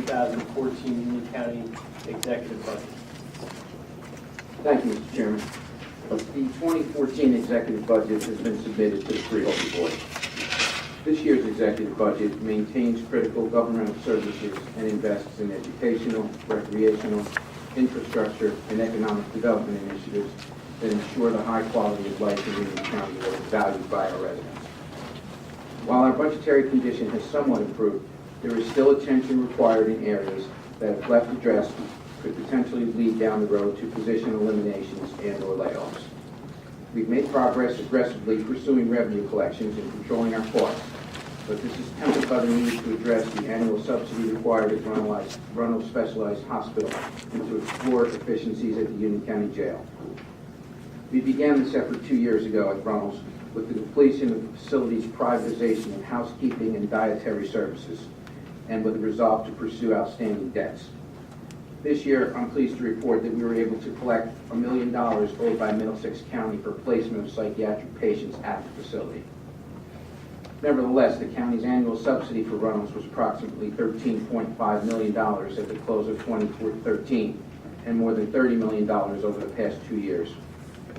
2014 Union County Executive Budget. Thank you, Mr. Chairman. The 2014 executive budget has been submitted to the Freehold Board. This year's executive budget maintains critical governmental services and invests in educational, recreational, infrastructure, and economic development initiatives that ensure the high quality of life in Union County that is valued by our residents. While our budgetary condition has somewhat improved, there is still attention required in areas that, if left addressed, could potentially lead down the road to position eliminations and/or layoffs. We've made progress aggressively pursuing revenue collections and controlling our costs, but this is tempered by the need to address the annual subsidy required at Runnels Specialized Hospital and to explore efficiencies at the Union County Jail. We began this effort 2 years ago at Runnels with the completion of the facility's privatization of housekeeping and dietary services, and with a resolve to pursue outstanding debts. This year, I'm pleased to report that we were able to collect $1 million owed by Middlesex County for placement of psychiatric patients at the facility. Nevertheless, the county's annual subsidy for Runnels was approximately $13.5 million at the close of 2013, and more than $30 million over the past 2 years.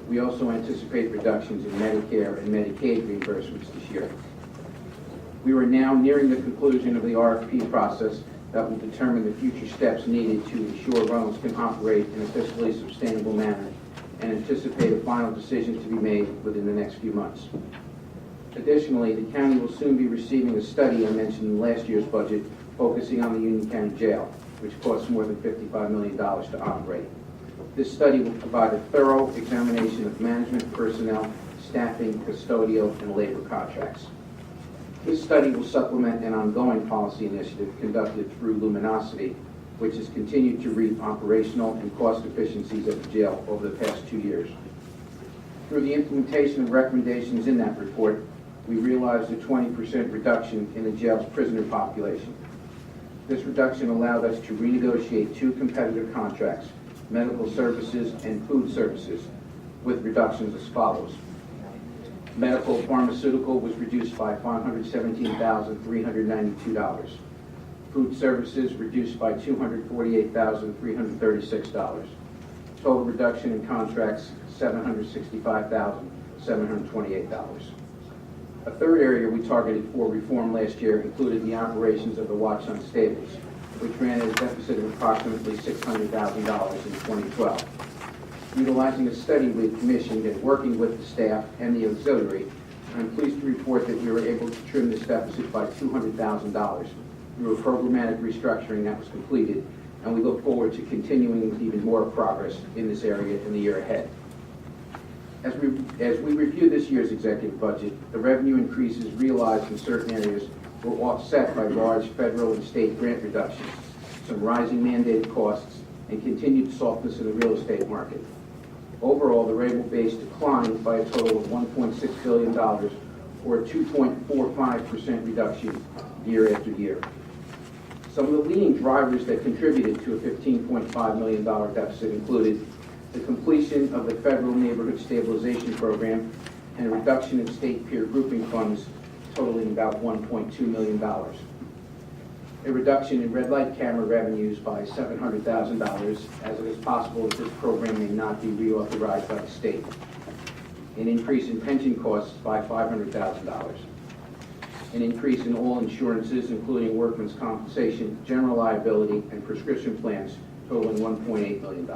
We also anticipate reductions in Medicare and Medicaid reimbursements this year. We are now nearing the conclusion of the RFP process that will determine the future steps needed to ensure Runnels can operate in a fiscally sustainable manner, and anticipate a final decision to be made within the next few months. Additionally, the county will soon be receiving a study I mentioned in last year's budget focusing on the Union County Jail, which costs more than $55 million to operate. This study will provide a thorough examination of management, personnel, staffing, custodial, and labor contracts. This study will supplement an ongoing policy initiative conducted through Luminosity, which has continued to reap operational and cost efficiencies at the jail over the past 2 years. Through the implementation of recommendations in that report, we realized a 20% reduction in the jail's prisoner population. This reduction allowed us to renegotiate 2 competitive contracts, medical services and food services, with reductions as follows. Medical pharmaceutical was reduced by $517,392. Food services reduced by $248,336. Total reduction in contracts, $765,728. A third area we targeted for reform last year included the operations of the Watchung Stables, which ran at a deficit of approximately $600,000 in 2012. Utilizing a study we had commissioned and working with the staff and the auxiliary, I'm pleased to report that we were able to trim this deficit by $200,000 through a programmatic restructuring that was completed, and we look forward to continuing with even more progress in this area in the year ahead. As we review this year's executive budget, the revenue increases realized in certain areas were offset by large federal and state grant reductions, some rising mandated costs, and continued softness in the real estate market. Overall, the rateable base declined by a total of $1.6 billion, or a 2.45% reduction year after year. Some of the leading drivers that contributed to a $15.5 million deficit included the completion of the Federal Neighborhood Stabilization Program and a reduction in state peer grouping funds totaling about $1.2 million. A reduction in red light camera revenues by $700,000, as it is possible that this program may not be reauthorized by the state. An increase in pension costs by $500,000. An increase in all insurances, including workman's compensation, general liability, and prescription plans, totaling $1.8 million.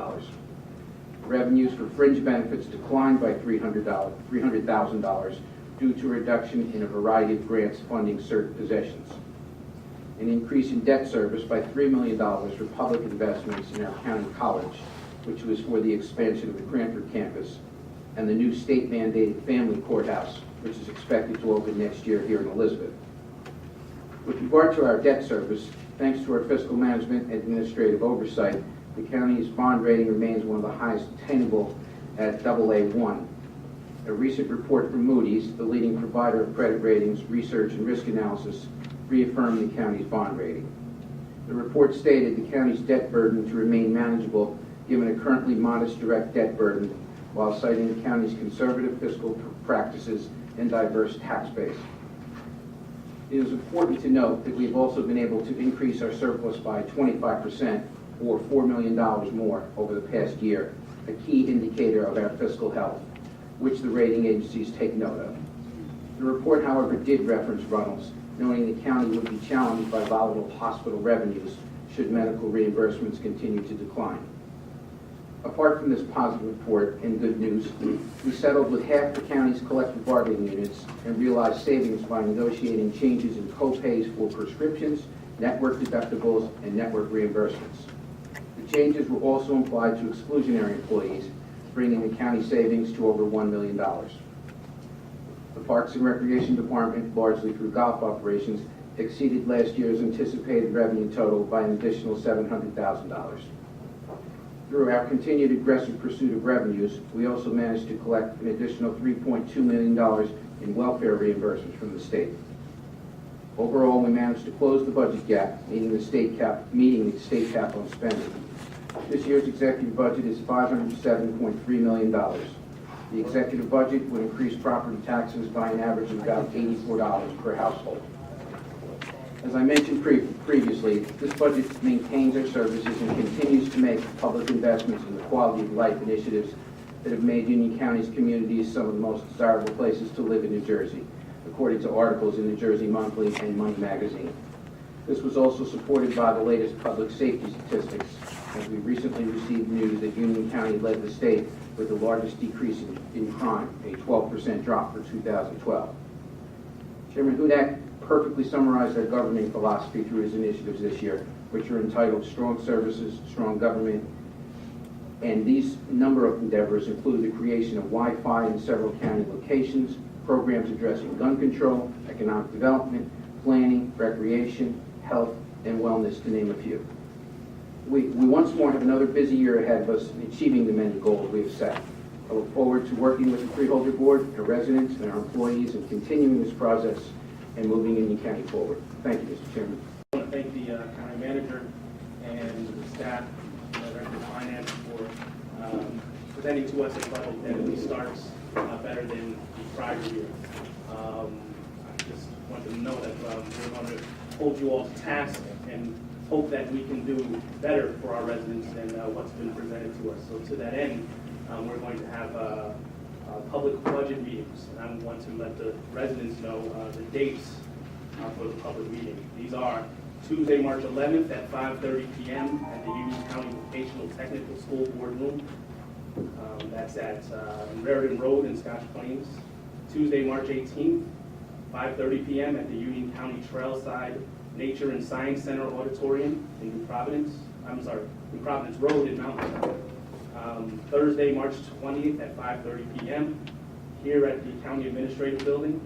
Revenues for fringe benefits declined by $300,000 due to a reduction in a variety of grants funding certain positions. An increase in debt service by $3 million for public investments in our county college, which was for the expansion of the Cranford campus, and the new state-mandated family courthouse, which is expected to open next year here in Elizabeth. With regard to our debt service, thanks to our fiscal management and administrative oversight, the county's bond rating remains one of the highest attainable at AA1. A recent report from Moody's, the leading provider of credit ratings, research, and risk analysis, reaffirmed the county's bond rating. The report stated the county's debt burden to remain manageable given a currently modest direct debt burden, while citing the county's conservative fiscal practices and diverse tax base. It is important to note that we've also been able to increase our surplus by 25%, or $4 million more over the past year, a key indicator of our fiscal health, which the rating agencies take note of. The report, however, did reference runoffs, noting the county would be challenged by volatile hospital revenues should medical reimbursements continue to decline. Apart from this positive report and good news, we settled with half the county's collective bargaining units and realized savings by negotiating changes in co-pays for prescriptions, network deductibles, and network reimbursements. The changes were also applied to exclusionary employees, bringing the county savings to over $1 million. The Parks and Recreation Department, largely through golf operations, exceeded last year's anticipated revenue total by an additional $700,000. Through our continued aggressive pursuit of revenues, we also managed to collect an additional $3.2 million in welfare reimbursements from the state. Overall, we managed to close the budget gap, meeting the state cap on spending. This year's executive budget is $507.3 million. The executive budget would increase property taxes by an average of about $84 per household. As I mentioned previously, this budget maintains our services and continues to make public investments in the quality of life initiatives that have made Union County's communities some of the most desirable places to live in New Jersey, according to articles in New Jersey Monthly and Money Magazine. This was also supported by the latest public safety statistics, as we recently received news that Union County led the state with the largest decrease in crime, a 12% drop for 2012. Chairman Hudak perfectly summarized our governing philosophy through his initiatives this year, which are entitled Strong Services, Strong Government, and these number of endeavors include the creation of Wi-Fi in several county locations, programs addressing gun control, economic development, planning, recreation, health, and wellness, to name a few. We once more have another busy year ahead of us in achieving the many goals we have set. I look forward to working with the Freeholder Board, our residents, and our employees in continuing this process and moving Union County forward. Thank you, Mr. Chairman. I want to thank the county manager and the staff, the Director of Finance, for presenting to us a budget that at least starts better than the prior year. I just want to know that we're going to hold you all to task and hope that we can do better for our residents than what's been presented to us. So to that end, we're going to have public budget meetings, and I want to let the residents know the dates for the public meeting. These are Tuesday, March 11th at 5:30 p.m. at the Union County Vocational Technical School Boardroom. That's at Raritan Road in Scotch Plains. Tuesday, March 18th, 5:30 p.m. at the Union County Trailside Nature and Science Center Auditorium in New Providence Road in Mountain. Thursday, March 20th at 5:30 p.m. here at the County Administrative Building.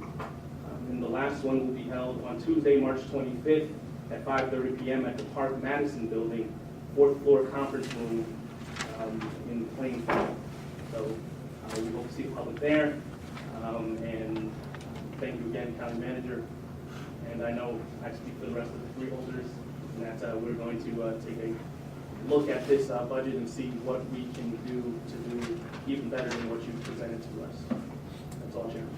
And the last one will be held on Tuesday, March 25th at 5:30 p.m. at the Park Madison Building, 4th floor conference room in Plainfield. So we hope to see the public there. And thank you again, County Manager. And I know I speak for the rest of the freeholders, and that we're going to take a look at this budget and see what we can do to do even better than what you presented to us. That's all, Chairman.